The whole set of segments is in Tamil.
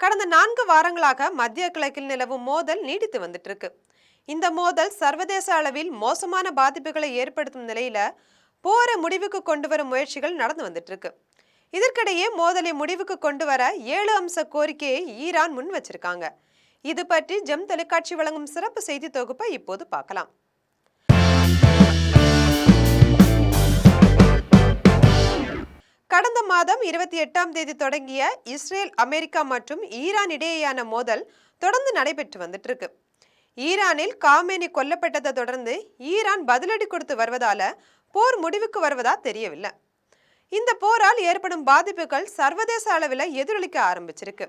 கடந்த 4 வாரங்களாக மத்திய கிழக்கில் நிலவும் மோதல் நீடித்து வந்துட்டு இருக்கு. இந்த மோதல் சர்வதேச அளவில் மோசமான பாதிப்புகளை ஏற்படுத்தும் நிலையில போரை முடிவுக்கு கொண்டு வரும் முயற்சிகள் நடந்து வந்துட்டு இருக்கு. இதற்கிடையே மோதலை முடிவுக்கு கொண்டு வர 7 அம்ச கோரிக்கையை ஈரான் முன் வச்சிருக்காங்க. இது பற்றி ஜெம் தொலைக்காட்சி வழங்கும் சிறப்பு செய்தி தொகுப்பை இப்போது பார்க்கலாம். கடந்த மாதம் 28ஆம் தேதி தொடங்கிய இஸ்ரேல், அமெரிக்கா மற்றும் ஈரான் இடையேயான மோதல் தொடர்ந்து நடைபெற்று வந்துட்டு இருக்கு. ஈரானில் காமேனி கொல்லப்பட்டதை தொடர்ந்து ஈரான் பதிலடி கொடுத்து வருவதால போர் முடிவுக்கு வருவதா தெரியவில்லை. இந்த போரால் ஏற்படும் பாதிப்புகள் சர்வதேச அளவில் எதிரொலிக்க ஆரம்பிச்சிருக்கு.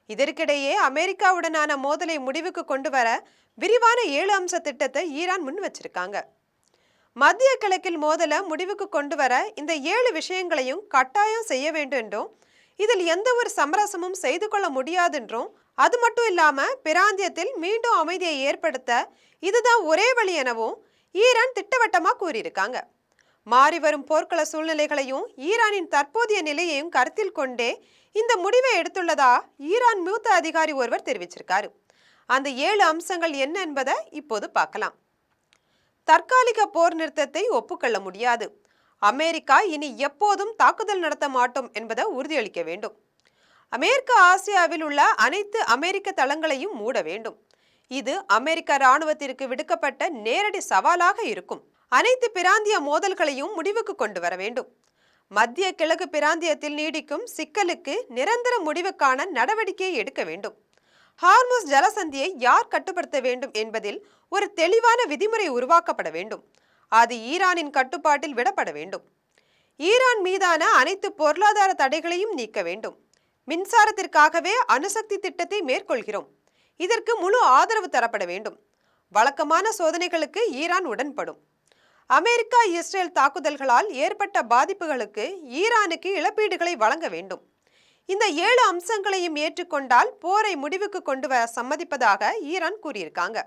இதற்கிடையே அமெரிக்காவுடனான மோதலை முடிவுக்கு கொண்டு வர விரிவான 7 அம்ச திட்டத்தை ஈரான் முன் வச்சிருக்காங்க. மத்திய கிழக்கில் மோதலை முடிவுக்கு கொண்டு வர இந்த 7 விஷயங்களையும் கட்டாயம் செய்ய வேண்டும் என்றும், இதில் எந்த ஒரு சமரசமும் செய்து கொள்ள முடியாது என்றும், அது மட்டும் இல்லாம பிராந்தியத்தில் மீண்டும் அமைதியை ஏற்படுத்த இதுதான் ஒரே வழி எனவும் ஈரான் திட்டவட்டமா கூறியிருக்காங்க. மாறி வரும் போர்க்கள சூழ்நிலைகளையும் ஈரானின் தற்போதைய நிலையையும் கருத்தில் கொண்டே இந்த முடிவை எடுத்துள்ளதா ஈரான் மூத்த அதிகாரி ஒருவர் தெரிவிச்சிருக்காரு. அந்த 7 அம்சங்கள் என்ன என்பதை இப்போது பார்க்கலாம். தற்காலிக போர் நிறுத்தத்தை ஒப்புக்கொள்ள முடியாது. அமெரிக்கா இனி எப்போதும் தாக்குதல் நடத்த மாட்டோம் என்பதை உறுதியளிக்க வேண்டும். மேற்கு ஆசியாவில் உள்ள அனைத்து அமெரிக்க தளங்களையும் மூட வேண்டும். இது அமெரிக்க இராணுவத்திற்கு விடுக்கப்பட்ட நேரடி சவாலாக இருக்கும். அனைத்து பிராந்திய மோதல்களையும் முடிவுக்கு கொண்டு வர வேண்டும். மத்திய கிழக்கு பிராந்தியத்தில் நீடிக்கும் சிக்கலுக்கு நிரந்தர முடிவு காண நடவடிக்கையை எடுக்க வேண்டும். ஹார்முஸ் ஜலசந்தியை யார் கட்டுப்படுத்த வேண்டும் என்பதில் ஒரு தெளிவான விதிமுறை உருவாக்கப்பட வேண்டும். அது ஈரானின் கட்டுப்பாட்டில் விடப்பட வேண்டும். ஈரான் மீதான அனைத்து பொருளாதார தடைகளையும் நீக்க வேண்டும். மின்சாரத்திற்காகவே அணுசக்தி திட்டத்தை மேற்கொள்கிறோம். இதற்கு முழு ஆதரவு தரப்பட வேண்டும். வழக்கமான சோதனைகளுக்கு ஈரான் உடன்படும். அமெரிக்கா, இஸ்ரேல் தாக்குதல்களால் ஏற்பட்ட பாதிப்புகளுக்கு ஈரானுக்கு இழப்பீடுகளை வழங்க வேண்டும். இந்த 7 அம்சங்களையும் ஏற்றுக்கொண்டால் போரை முடிவுக்கு கொண்டு வர சம்மதிப்பதாக ஈரான் கூறியிருக்காங்க.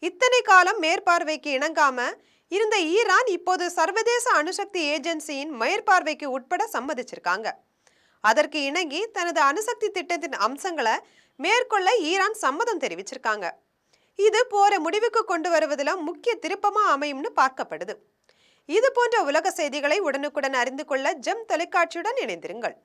இத்தனை காலம் மேற்பார்வைக்கு இணங்காம இருந்த ஈரான் இப்போது சர்வதேச அணுசக்தி ஏஜென்சியின் மேற்பார்வைக்கு உட்பட சம்மதிச்சிருக்காங்க. அதற்கு இணங்கி தனது அணுசக்தி திட்டத்தின் அம்சங்களை மேற்கொள்ள ஈரான் சம்மதம் தெரிவிச்சிருக்காங்க. இது போரை முடிவுக்கு கொண்டு வருவதில் முக்கிய திருப்பமா அமையும்னு பார்க்கப்படுது. இது போன்ற உலக செய்திகளை உடனுக்குடன் அறிந்து கொள்ள ஜெம் தொலைக்காட்சியுடன் இணைந்திருங்கள்.